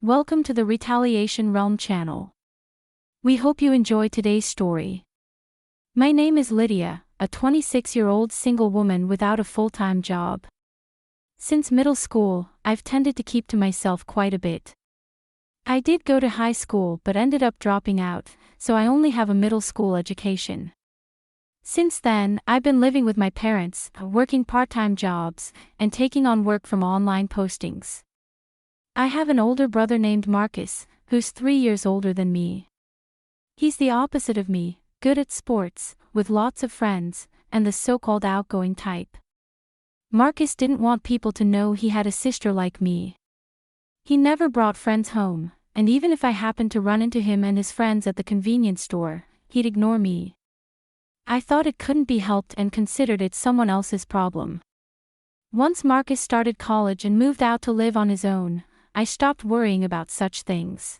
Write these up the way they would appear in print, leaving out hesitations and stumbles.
Welcome to the Retaliation Realm channel. We hope you enjoy today's story. My name is Lydia, a 26-year-old single woman without a full-time job. Since middle school, I've tended to keep to myself quite a bit. I did go to high school but ended up dropping out, so I only have a middle school education. Since then, I've been living with my parents, working part-time jobs, and taking on work from online postings. I have an older brother named Marcus, who's 3 years older than me. He's the opposite of me, good at sports, with lots of friends, and the so-called outgoing type. Marcus didn't want people to know he had a sister like me. He never brought friends home, and even if I happened to run into him and his friends at the convenience store, he'd ignore me. I thought it couldn't be helped and considered it someone else's problem. Once Marcus started college and moved out to live on his own, I stopped worrying about such things.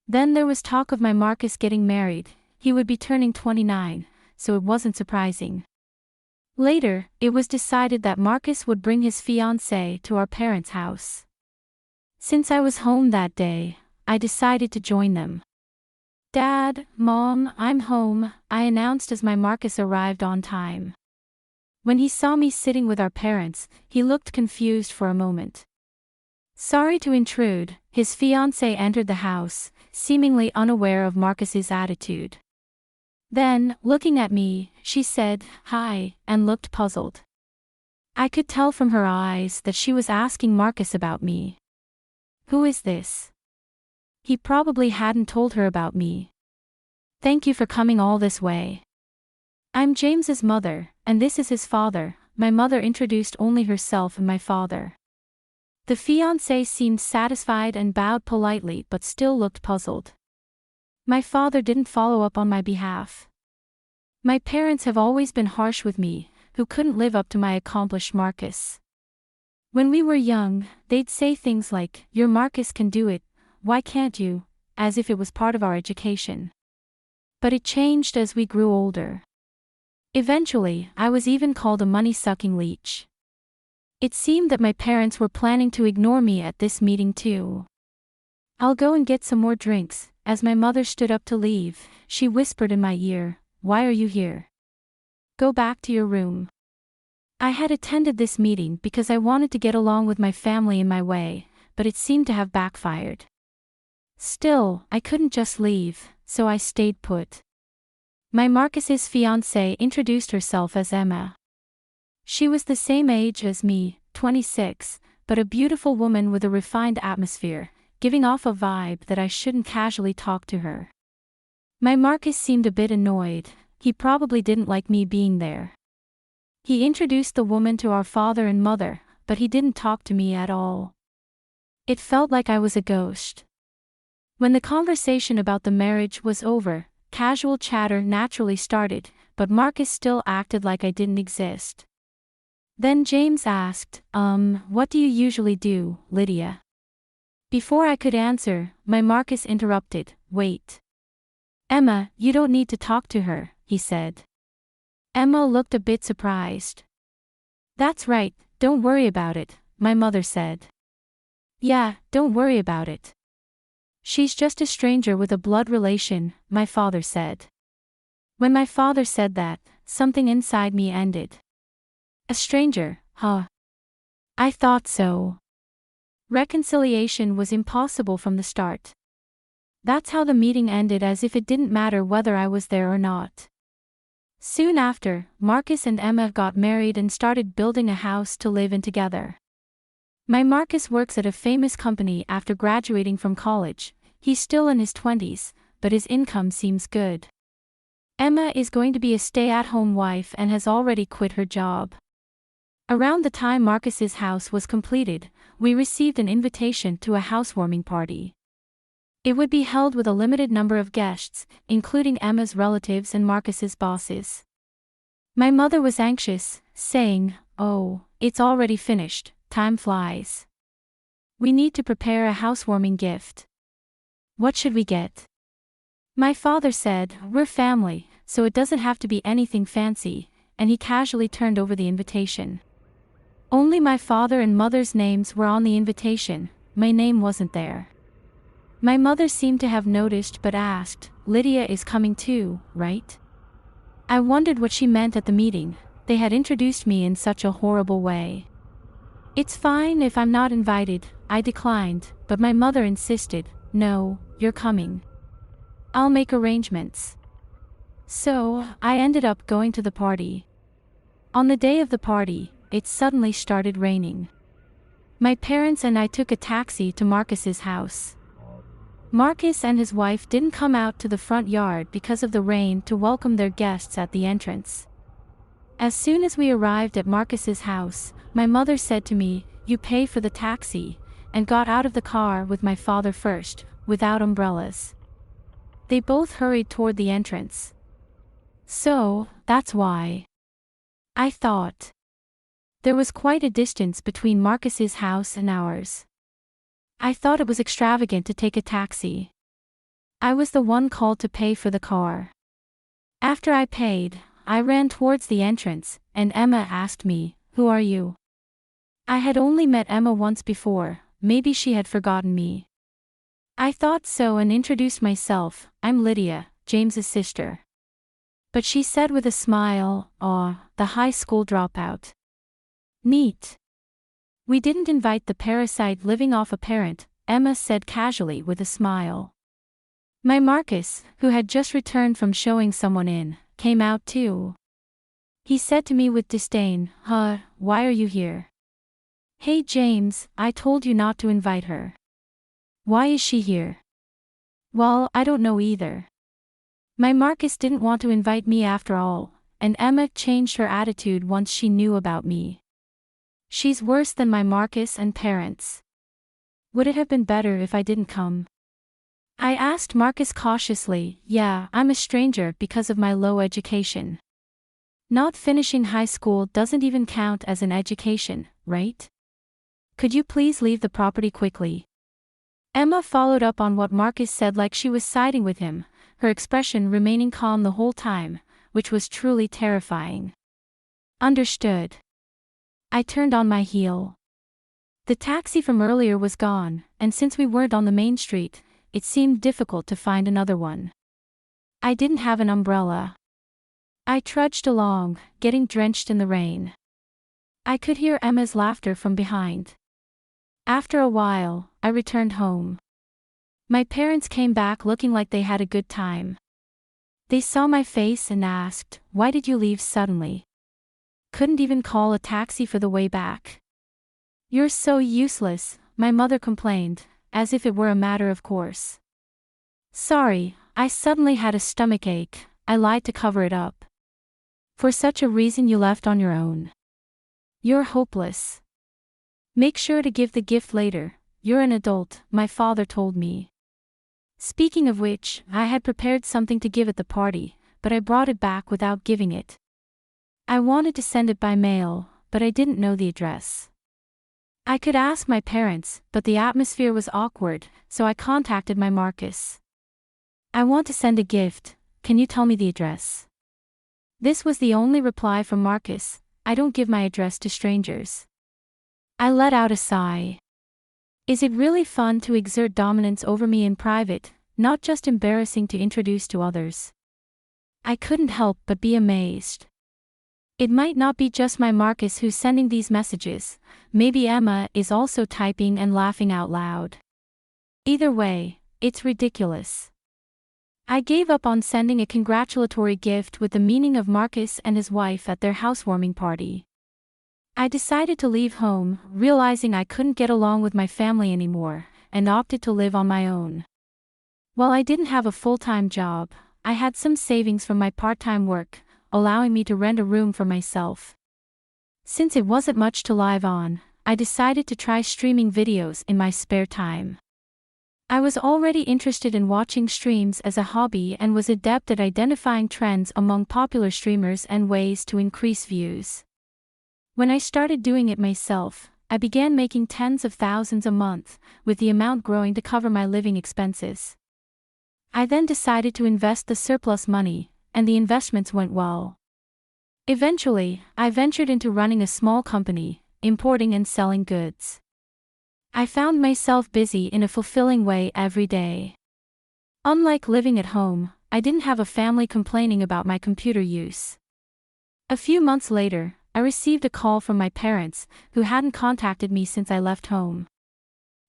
Then there was talk of my Marcus getting married. He would be turning 29, so it wasn't surprising. Later, it was decided that Marcus would bring his fiancée to our parents' house. Since I was home that day, I decided to join them. "Dad, Mom, I'm home," I announced as my Marcus arrived on time. When he saw me sitting with our parents, he looked confused for a moment. Sorry to intrude, his fiancée entered the house, seemingly unaware of Marcus's attitude. Then, looking at me, she said, "Hi," and looked puzzled. I could tell from her eyes that she was asking Marcus about me. Who is this? He probably hadn't told her about me. "Thank you for coming all this way. I'm James's mother, and this is his father." My mother introduced only herself and my father. The fiancé seemed satisfied and bowed politely but still looked puzzled. My father didn't follow up on my behalf. My parents have always been harsh with me, who couldn't live up to my accomplished Marcus. When we were young, they'd say things like, "Your Marcus can do it, why can't you?" as if it was part of our education. But it changed as we grew older. Eventually, I was even called a money-sucking leech. It seemed that my parents were planning to ignore me at this meeting too. "I'll go and get some more drinks." As my mother stood up to leave, she whispered in my ear, "Why are you here? Go back to your room." I had attended this meeting because I wanted to get along with my family in my way, but it seemed to have backfired. Still, I couldn't just leave, so I stayed put. My Marcus's fiancée introduced herself as Emma. She was the same age as me, 26, but a beautiful woman with a refined atmosphere, giving off a vibe that I shouldn't casually talk to her. My Marcus seemed a bit annoyed. He probably didn't like me being there. He introduced the woman to our father and mother, but he didn't talk to me at all. It felt like I was a ghost. When the conversation about the marriage was over, casual chatter naturally started, but Marcus still acted like I didn't exist. Then James asked, "What do you usually do, Lydia?" Before I could answer, my Marcus interrupted, "Wait. Emma, you don't need to talk to her," he said. Emma looked a bit surprised. "That's right, don't worry about it," my mother said. "Yeah, don't worry about it. She's just a stranger with a blood relation," my father said. When my father said that, something inside me ended. A stranger, huh? I thought so. Reconciliation was impossible from the start. That's how the meeting ended, as if it didn't matter whether I was there or not. Soon after, Marcus and Emma got married and started building a house to live in together. My Marcus works at a famous company after graduating from college. He's still in his 20s, but his income seems good. Emma is going to be a stay-at-home wife and has already quit her job. Around the time Marcus's house was completed, we received an invitation to a housewarming party. It would be held with a limited number of guests, including Emma's relatives and Marcus's bosses. My mother was anxious, saying, "Oh, it's already finished, time flies. We need to prepare a housewarming gift. What should we get?" My father said, "We're family, so it doesn't have to be anything fancy," and he casually turned over the invitation. Only my father and mother's names were on the invitation, my name wasn't there. My mother seemed to have noticed but asked, "Lydia is coming too, right?" I wondered what she meant at the meeting. They had introduced me in such a horrible way. "It's fine if I'm not invited," I declined, but my mother insisted, "No, you're coming. I'll make arrangements." So, I ended up going to the party. On the day of the party, it suddenly started raining. My parents and I took a taxi to Marcus's house. Marcus and his wife didn't come out to the front yard because of the rain to welcome their guests at the entrance. As soon as we arrived at Marcus's house, my mother said to me, "You pay for the taxi," and got out of the car with my father first, without umbrellas. They both hurried toward the entrance. So, that's why. I thought. There was quite a distance between Marcus's house and ours. I thought it was extravagant to take a taxi. I was the one called to pay for the car. After I paid, I ran towards the entrance, and Emma asked me, "Who are you?" I had only met Emma once before, maybe she had forgotten me. I thought so and introduced myself, "I'm Lydia, James's sister." But she said with a smile, "Aw, the high school dropout. Neat. We didn't invite the parasite living off a parent," Emma said casually with a smile. My Marcus, who had just returned from showing someone in, came out too. He said to me with disdain, "Why are you here?" "Hey James, I told you not to invite her." "Why is she here?" "Well, I don't know either." My Marcus didn't want to invite me after all, and Emma changed her attitude once she knew about me. She's worse than my Marcus and parents. Would it have been better if I didn't come? I asked Marcus cautiously. "Yeah, I'm a stranger because of my low education." Not finishing high school doesn't even count as an education, right? Could you please leave the property quickly? Emma followed up on what Marcus said like she was siding with him, her expression remaining calm the whole time, which was truly terrifying. Understood. I turned on my heel. The taxi from earlier was gone, and since we weren't on the main street, it seemed difficult to find another one. I didn't have an umbrella. I trudged along, getting drenched in the rain. I could hear Emma's laughter from behind. After a while, I returned home. My parents came back looking like they had a good time. They saw my face and asked, "Why did you leave suddenly? Couldn't even call a taxi for the way back." "You're so useless," my mother complained, as if it were a matter of course. "Sorry, I suddenly had a stomachache," I lied to cover it up. "For such a reason you left on your own. You're hopeless. Make sure to give the gift later, you're an adult," my father told me. Speaking of which, I had prepared something to give at the party, but I brought it back without giving it. I wanted to send it by mail, but I didn't know the address. I could ask my parents, but the atmosphere was awkward, so I contacted my Marcus. "I want to send a gift, can you tell me the address?" This was the only reply from Marcus. "I don't give my address to strangers." I let out a sigh. Is it really fun to exert dominance over me in private, not just embarrassing to introduce to others? I couldn't help but be amazed. It might not be just my Marcus who's sending these messages, maybe Emma is also typing and laughing out loud. Either way, it's ridiculous. I gave up on sending a congratulatory gift with the meaning of Marcus and his wife at their housewarming party. I decided to leave home, realizing I couldn't get along with my family anymore, and opted to live on my own. While I didn't have a full-time job, I had some savings from my part-time work, allowing me to rent a room for myself. Since it wasn't much to live on, I decided to try streaming videos in my spare time. I was already interested in watching streams as a hobby and was adept at identifying trends among popular streamers and ways to increase views. When I started doing it myself, I began making tens of thousands a month, with the amount growing to cover my living expenses. I then decided to invest the surplus money, and the investments went well. Eventually, I ventured into running a small company, importing and selling goods. I found myself busy in a fulfilling way every day. Unlike living at home, I didn't have a family complaining about my computer use. A few months later, I received a call from my parents, who hadn't contacted me since I left home.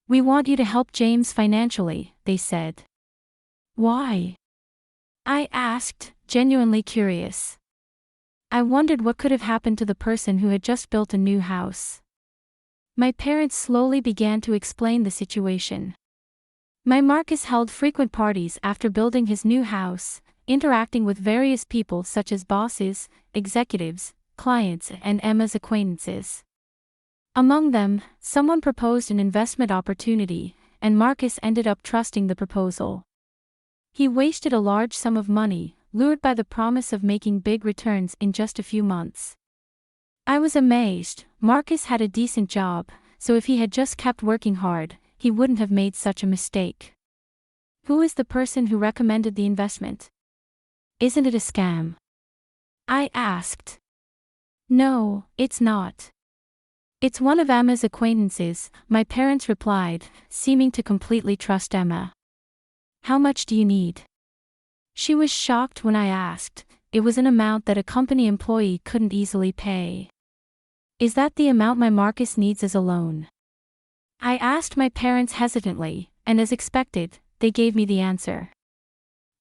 "We want you to help James financially," they said. "Why?" I asked, genuinely curious. I wondered what could have happened to the person who had just built a new house. My parents slowly began to explain the situation. My Marcus held frequent parties after building his new house, interacting with various people such as bosses, executives, clients, and Emma's acquaintances. Among them, someone proposed an investment opportunity, and Marcus ended up trusting the proposal. He wasted a large sum of money, lured by the promise of making big returns in just a few months. I was amazed. Marcus had a decent job, so if he had just kept working hard, he wouldn't have made such a mistake. "Who is the person who recommended the investment? Isn't it a scam?" I asked. "No, it's not. It's one of Emma's acquaintances," my parents replied, seeming to completely trust Emma. "How much do you need?" She was shocked when I asked. It was an amount that a company employee couldn't easily pay. "Is that the amount my Marcus needs as a loan?" I asked my parents hesitantly, and as expected, they gave me the answer.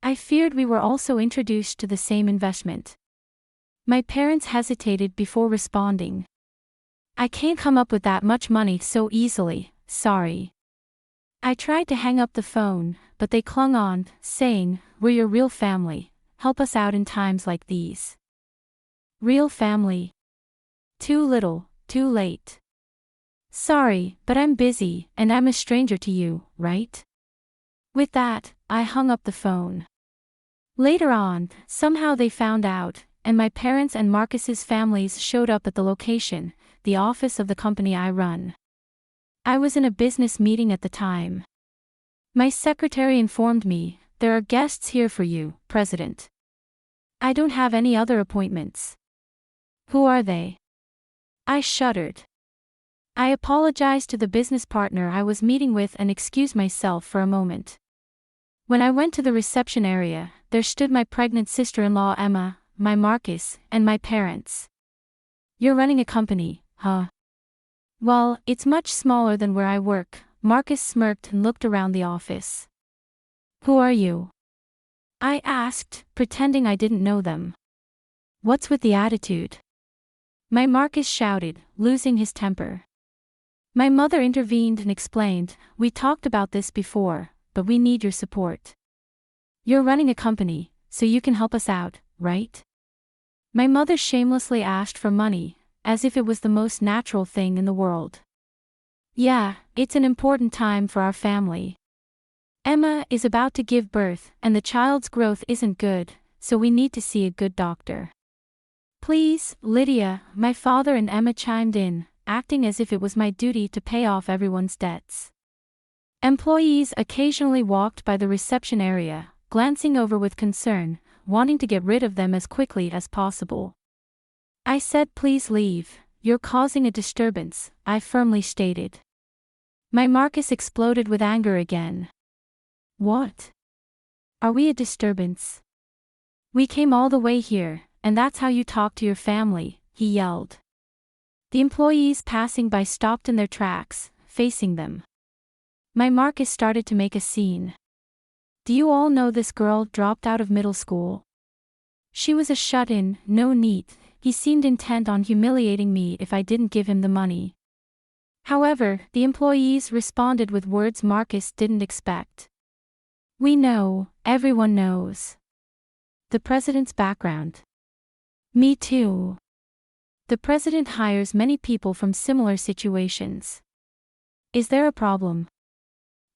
I feared we were also introduced to the same investment. My parents hesitated before responding. "I can't come up with that much money so easily, sorry." I tried to hang up the phone, but they clung on, saying, "We're your real family, help us out in times like these." Real family? Too little, too late. "Sorry, but I'm busy, and I'm a stranger to you, right?" With that, I hung up the phone. Later on, somehow they found out, and my parents and Marcus's families showed up at the location, the office of the company I run. I was in a business meeting at the time. My secretary informed me, "There are guests here for you, President." "I don't have any other appointments." "Who are they?" I shuddered. I apologized to the business partner I was meeting with and excused myself for a moment. When I went to the reception area, there stood my pregnant sister-in-law Emma, my Marcus, and my parents. "You're running a company, huh?" "Well, it's much smaller than where I work." Marcus smirked and looked around the office. "Who are you?" I asked, pretending I didn't know them. "What's with the attitude?" My Marcus shouted, losing his temper. My mother intervened and explained, "We talked about this before, but we need your support. You're running a company, so you can help us out, right?" My mother shamelessly asked for money, as if it was the most natural thing in the world. "Yeah, it's an important time for our family. Emma is about to give birth, and the child's growth isn't good, so we need to see a good doctor." "Please, Lydia," my father and Emma chimed in, acting as if it was my duty to pay off everyone's debts. Employees occasionally walked by the reception area, glancing over with concern, wanting to get rid of them as quickly as possible. I said, "Please leave, you're causing a disturbance," I firmly stated. My Marcus exploded with anger again. "What? Are we a disturbance? We came all the way here, and that's how you talk to your family," he yelled. The employees passing by stopped in their tracks, facing them. My Marcus started to make a scene. "Do you all know this girl dropped out of middle school? She was a shut-in, no NEET." He seemed intent on humiliating me if I didn't give him the money. However, the employees responded with words Marcus didn't expect. "We know, everyone knows." The president's background. Me too. The president hires many people from similar situations. Is there a problem?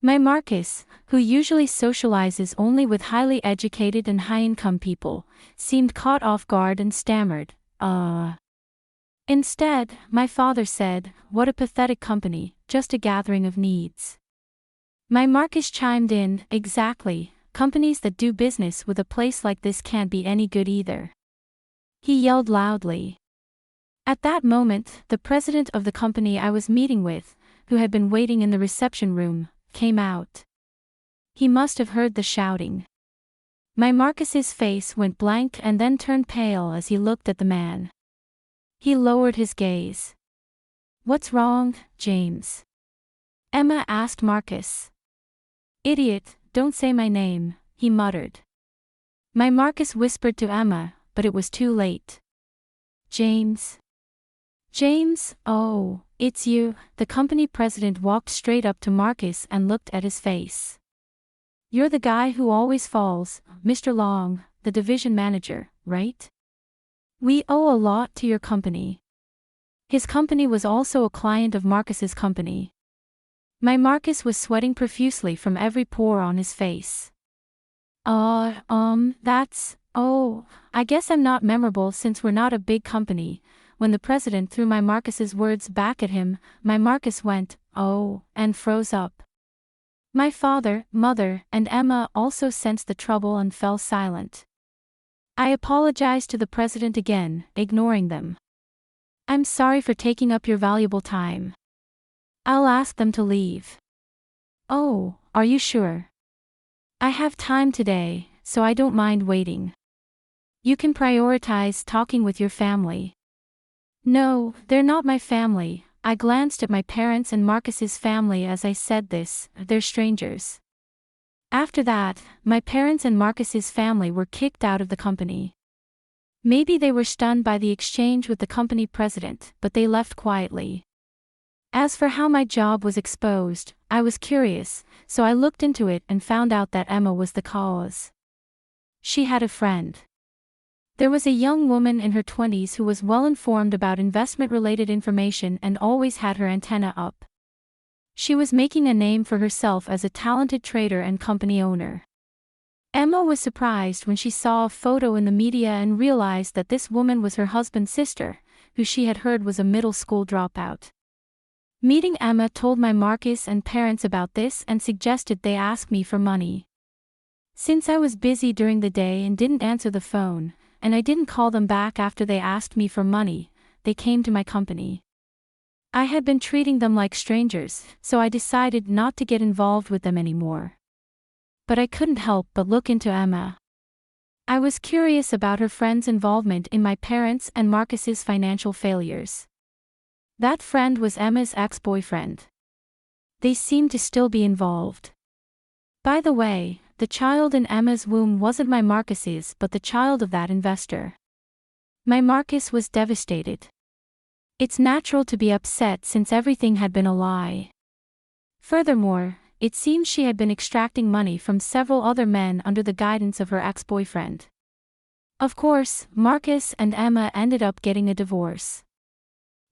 My Marcus, who usually socializes only with highly educated and high-income people, seemed caught off guard and stammered, Instead, my father said, "What a pathetic company, just a gathering of needs." My Marcus chimed in, "Exactly, companies that do business with a place like this can't be any good either." He yelled loudly. At that moment, the president of the company I was meeting with, who had been waiting in the reception room, came out. He must have heard the shouting. My Marcus's face went blank and then turned pale as he looked at the man. He lowered his gaze. "What's wrong, James?" Emma asked Marcus. "Idiot, don't say my name," he muttered. My Marcus whispered to Emma, but it was too late. "James? James, oh, it's you." The company president walked straight up to Marcus and looked at his face. "You're the guy who always falls, Mr. Long, the division manager, right? We owe a lot to your company." His company was also a client of Marcus's company. My Marcus was sweating profusely from every pore on his face. I guess I'm not memorable since we're not a big company." When the president threw my Marcus's words back at him, my Marcus went, "Oh," and froze up. My father, mother, and Emma also sensed the trouble and fell silent. I apologized to the president again, ignoring them. "I'm sorry for taking up your valuable time. I'll ask them to leave." "Oh, are you sure?" "I have time today, so I don't mind waiting." "You can prioritize talking with your family." "No, they're not my family." I glanced at my parents and Marcus's family as I said this. "They're strangers." After that, my parents and Marcus's family were kicked out of the company. Maybe they were stunned by the exchange with the company president, but they left quietly. As for how my job was exposed, I was curious, so I looked into it and found out that Emma was the cause. She had a friend. There was a young woman in her 20s who was well informed about investment-related information and always had her antenna up. She was making a name for herself as a talented trader and company owner. Emma was surprised when she saw a photo in the media and realized that this woman was her husband's sister, who she had heard was a middle school dropout. Meeting Emma told my Marcus and parents about this and suggested they ask me for money. Since I was busy during the day and didn't answer the phone, and I didn't call them back after they asked me for money, they came to my company. I had been treating them like strangers, so I decided not to get involved with them anymore. But I couldn't help but look into Emma. I was curious about her friend's involvement in my parents' and Marcus's financial failures. That friend was Emma's ex-boyfriend. They seemed to still be involved. By the way, the child in Emma's womb wasn't my Marcus's but the child of that investor. My Marcus was devastated. It's natural to be upset since everything had been a lie. Furthermore, it seems she had been extracting money from several other men under the guidance of her ex-boyfriend. Of course, Marcus and Emma ended up getting a divorce.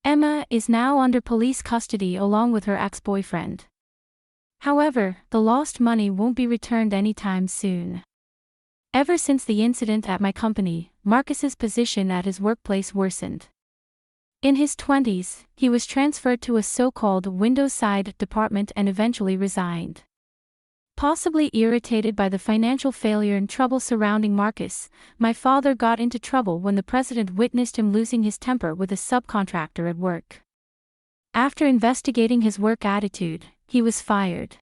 Emma is now under police custody along with her ex-boyfriend. However, the lost money won't be returned anytime soon. Ever since the incident at my company, Marcus's position at his workplace worsened. In his 20s, he was transferred to a so-called Windows side department and eventually resigned. Possibly irritated by the financial failure and trouble surrounding Marcus, my father got into trouble when the president witnessed him losing his temper with a subcontractor at work. After investigating his work attitude, he was fired.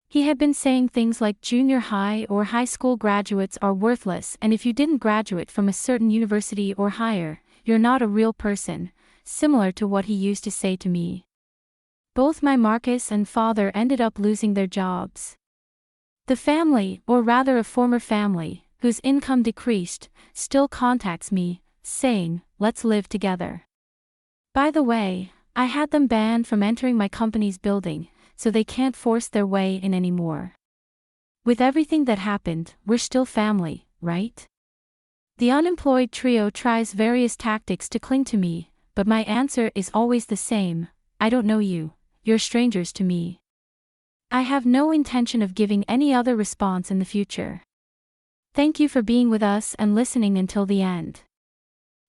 He had been saying things like junior high or high school graduates are worthless, and if you didn't graduate from a certain university or higher, you're not a real person, similar to what he used to say to me. Both my Marcus and father ended up losing their jobs. The family, or rather a former family, whose income decreased, still contacts me, saying, "Let's live together." By the way, I had them banned from entering my company's building, so they can't force their way in anymore. With everything that happened, we're still family, right? The unemployed trio tries various tactics to cling to me, but my answer is always the same: I don't know you, you're strangers to me. I have no intention of giving any other response in the future. Thank you for being with us and listening until the end.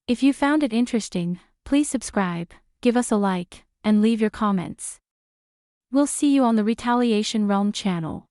If you found it interesting, please subscribe, give us a like, and leave your comments. We'll see you on the Retaliation Realm channel.